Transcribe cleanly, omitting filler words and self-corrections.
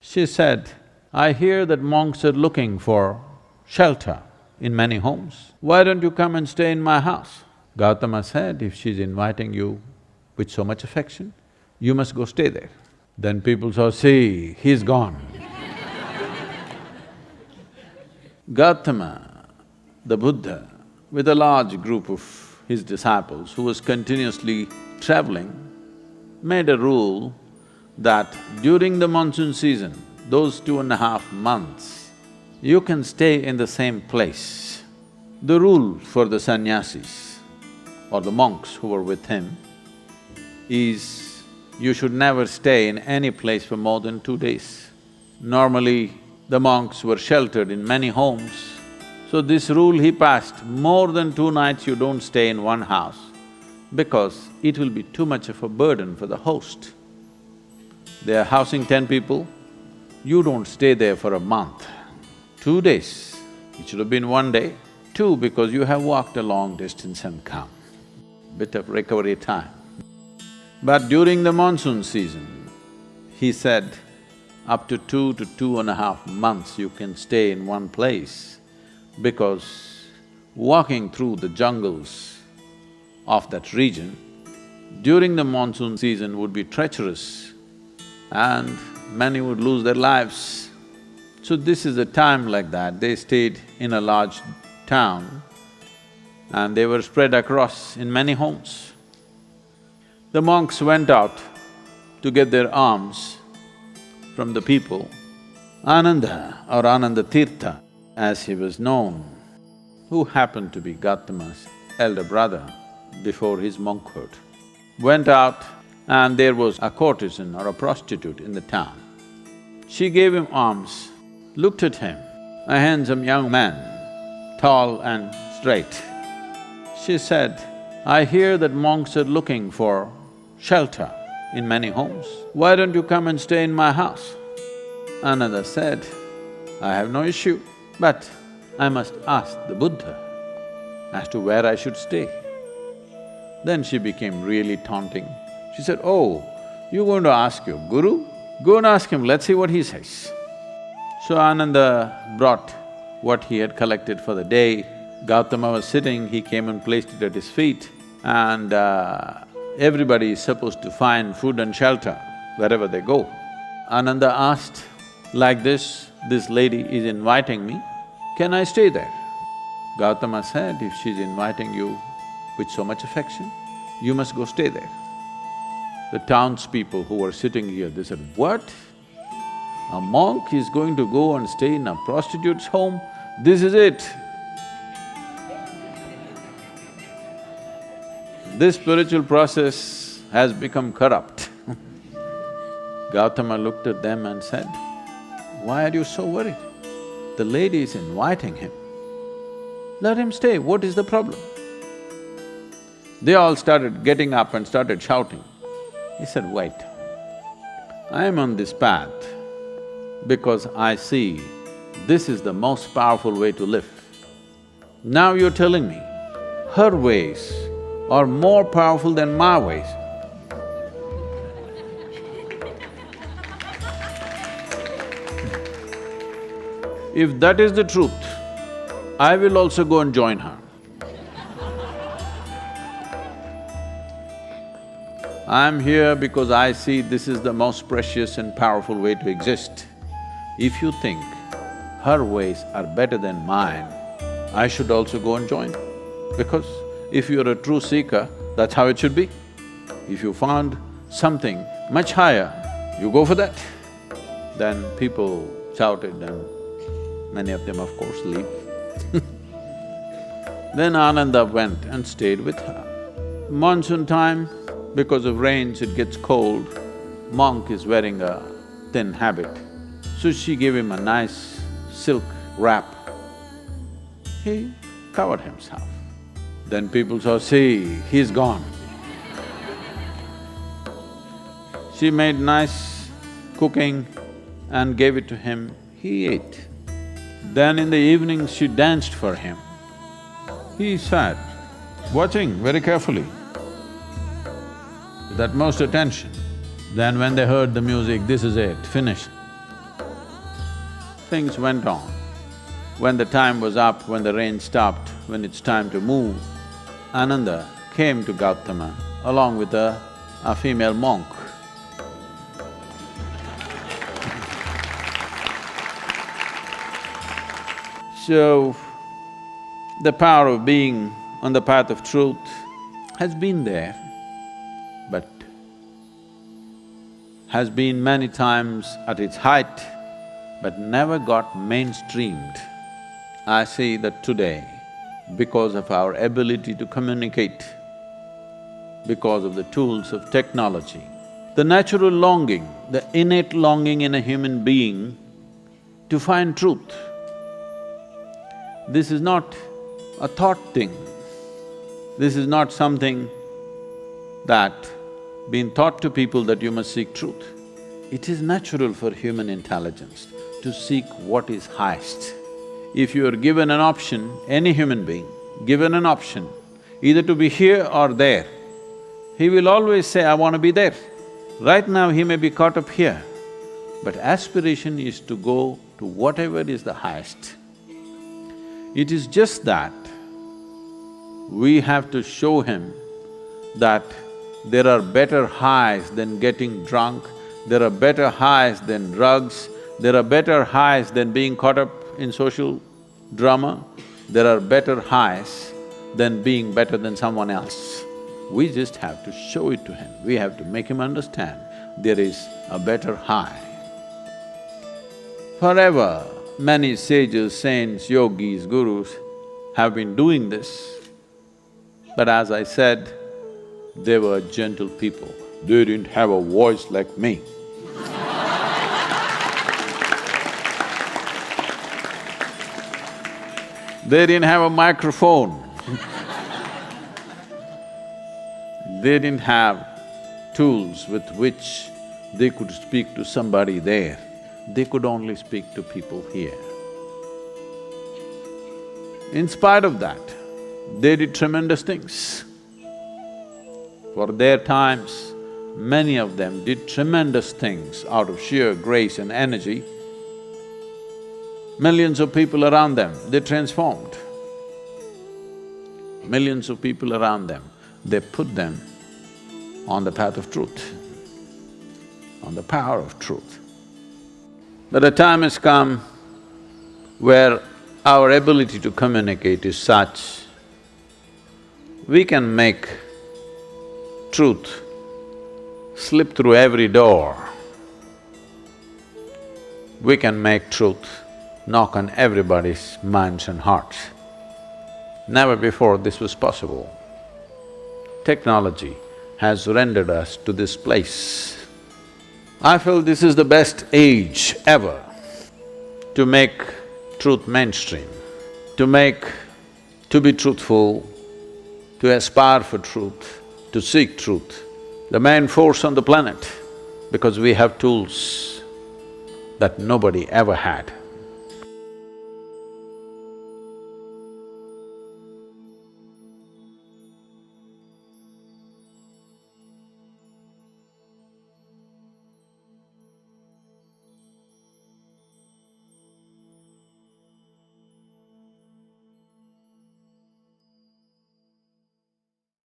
She said, "I hear that monks are looking for shelter in many homes. Why don't you come and stay in my house?" Gautama said, "If she's inviting you with so much affection, you must go stay there." Then people saw, "See, he's gone." Gautama, the Buddha, with a large group of his disciples who was continuously traveling, made a rule that during the monsoon season, those 2.5 months, you can stay in the same place. The rule for the sannyasis or the monks who were with him is you should never stay in any place for more than 2 days. Normally, the monks were sheltered in many homes, so this rule he passed, more than 2 nights you don't stay in one house because it will be too much of a burden for the host. They are housing 10 people, you don't stay there for a month. 2 days, it should have been 1 day. 2, because you have walked a long distance and come, bit of recovery time. But during the monsoon season, he said, up to 2 to 2.5 months you can stay in one place because walking through the jungles of that region during the monsoon season would be treacherous and many would lose their lives. So this is a time like that. They stayed in a large town and they were spread across in many homes. The monks went out to get their alms from the people. Ananda or Ananda Tirtha, as he was known, who happened to be Gautama's elder brother before his monkhood, went out and there was a courtesan or a prostitute in the town. She gave him alms, looked at him, a handsome young man, tall and straight. She said, "I hear that monks are looking for shelter in many homes. Why don't you come and stay in my house?" Ananda said, "I have no issue, but I must ask the Buddha as to where I should stay." Then she became really taunting. She said, "Oh, you're going to ask your guru? Go and ask him, let's see what he says." So Ananda brought what he had collected for the day. Gautama was sitting, he came and placed it at his feet, and everybody is supposed to find food and shelter wherever they go. Ananda asked, "Like this lady is inviting me, can I stay there?" Gautama said, "If she's inviting you with so much affection, you must go stay there." The townspeople who were sitting here, they said, "What? A monk is going to go and stay in a prostitute's home? This is it." This spiritual process has become corrupt. Gautama looked at them and said, "Why are you so worried? The lady is inviting him. Let him stay, what is the problem?" They all started getting up and started shouting. He said, "Wait, I am on this path because I see this is the most powerful way to live. Now you're telling me her ways are more powerful than my ways. If that is the truth, I will also go and join her. I am here because I see this is the most precious and powerful way to exist. If you think her ways are better than mine, I should also go and join. Because if you're a true seeker, that's how it should be. If you found something much higher, you go for that." Then people shouted and many of them, of course, leave. Then Ananda went and stayed with her. Monsoon time, because of rains it gets cold, monk is wearing a thin habit. So she gave him a nice silk wrap. He covered himself. Then people saw, "See, he's gone." She made nice cooking and gave it to him, he ate. Then in the evening she danced for him. He sat, watching very carefully, with utmost attention. Then when they heard the music, this is it, finished. things went on. When the time was up, when the rain stopped, when it's time to move, Ananda came to Gautama along with a female monk. So, the power of being on the path of truth has been there, but has been many times at its height, but never got mainstreamed. I see that today, because of our ability to communicate, because of the tools of technology, the natural longing, the innate longing in a human being to find truth, this is not a thought thing. This is not something that been taught to people that you must seek truth. It is natural for human intelligence to seek what is highest. If you are given an option, any human being, given an option, either to be here or there, he will always say, I want to be there. Right now he may be caught up here, but aspiration is to go to whatever is the highest. It is just that we have to show him that there are better highs than getting drunk, there are better highs than drugs, there are better highs than being caught up in social drama, there are better highs than being better than someone else. We just have to show it to him, we have to make him understand there is a better high. Forever, many sages, saints, yogis, gurus have been doing this, but as I said, they were gentle people. They didn't have a voice like me. They didn't have a microphone. They didn't have tools with which they could speak to somebody there. They could only speak to people here. In spite of that, they did tremendous things. For their times, many of them did tremendous things out of sheer grace and energy. Millions of people around them, they transformed. Millions of people around them, they put them on the path of truth, on the power of truth. But a time has come where our ability to communicate is such, we can make truth slip through every door. We can make truth knock on everybody's minds and hearts. Never before this was possible. Technology has rendered us to this place. I feel this is the best age ever to make truth mainstream, to be truthful, to aspire for truth, to seek truth, the main force on the planet, because we have tools that nobody ever had.